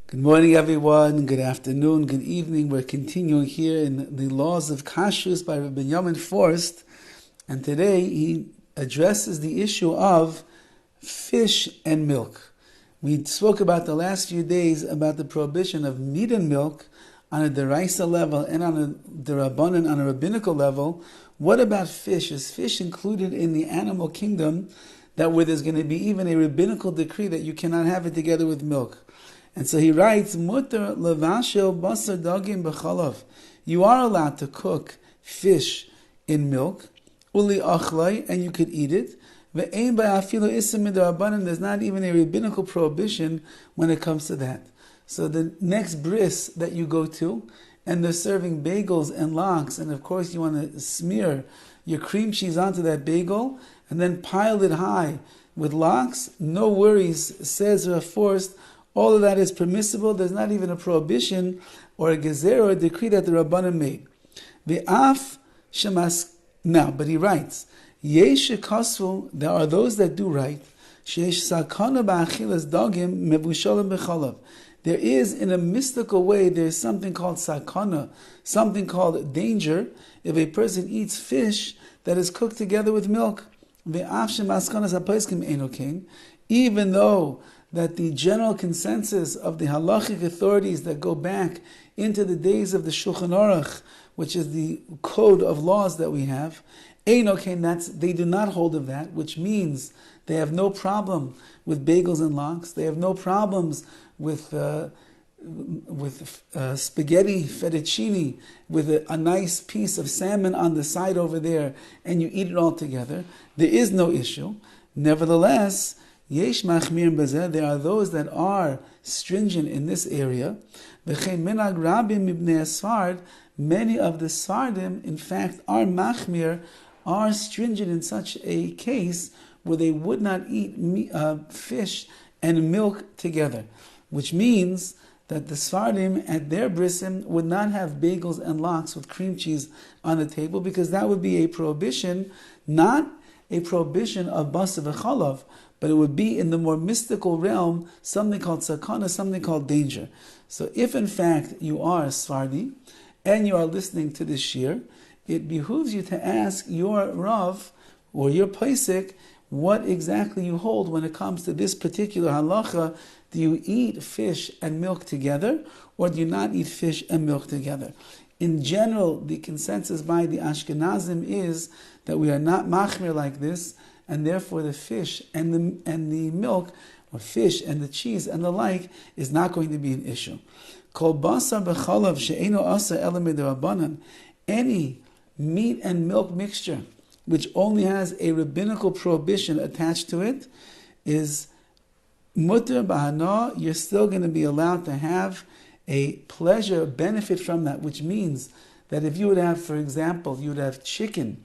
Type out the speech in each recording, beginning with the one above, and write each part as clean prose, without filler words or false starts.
Good morning, everyone. Good afternoon. Good evening. We're continuing here in the laws of Kashrus by Rabbi Yamin Forst, and today he addresses the issue of fish and milk. We spoke about the last few days about the prohibition of meat and milk on a deraisa level and on a derabanan, on a rabbinical level. What about fish? Is fish included in the animal kingdom that where there's going to be even a rabbinical decree that you cannot have it together with milk? And so he writes, Mutter levashel basar dagim b'chalav. You are allowed to cook fish in milk, uli achlai, and you could eat it. Ve'ein ba'afilu isim midrabanan. There's not even a rabbinical prohibition when it comes to that. So the next bris that you go to, and they're serving bagels and lox, and of course you want to smear your cream cheese onto that bagel, and then pile it high with lox. No worries, says Rav Forst. All of that is permissible. There's not even a prohibition or a gezer or a decree that the Rabbanim made. Now, but he writes, Yesh shekasvu, there are those that do write, Sheyesh sakana ba'achilas dagim mevushalim b'chalav. There is, in a mystical way, there's something called sakana, something called danger, if a person eats fish that is cooked together with milk. Even though that the general consensus of the halachic authorities that go back into the days of the Shulchan Aruch, which is the code of laws that we have, they do not hold of that, which means they have no problem with bagels and lox. They have no problems with spaghetti fettuccine with a nice piece of salmon on the side over there, and you eat it all together. There is no issue. Nevertheless, Yesh machmir bazeh, there are those that are stringent in this area. V'chein minag rabim mibnei Sfard, many of the Sfardim, in fact, are machmir, are stringent in such a case where they would not eat fish and milk together, which means that the Sfardim at their brisim would not have bagels and lox with cream cheese on the table, because that would be a prohibition, not a prohibition of basa v'chalav, but it would be in the more mystical realm, something called sakana, something called danger. So if in fact you are a Sfardi and you are listening to this shir, it behooves you to ask your Rav or your Paisik what exactly you hold when it comes to this particular halacha. Do you eat fish and milk together, or do you not eat fish and milk together? In general, the consensus by the Ashkenazim is that we are not machmir like this, and therefore the fish and the milk, or fish and the cheese and the like, is not going to be an issue. Kol basar b'chalav she'eno asa ela midrabanan, any meat and milk mixture which only has a rabbinical prohibition attached to it is mutter b'hana. You're still going to be allowed to have a pleasure, benefit from that, which means that if you would have, for example, you would have chicken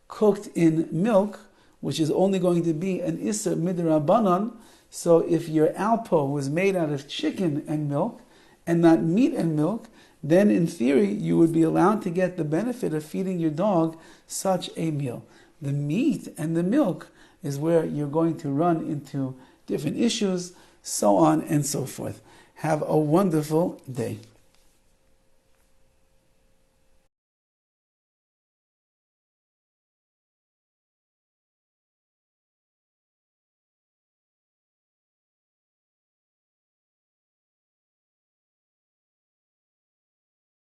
cooked in milk, which is only going to be an Isser midrabanan. So if your alpo was made out of chicken and milk and not meat and milk, then in theory you would be allowed to get the benefit of feeding your dog such a meal. The meat and the milk is where you're going to run into different issues, so on and so forth. Have a wonderful day.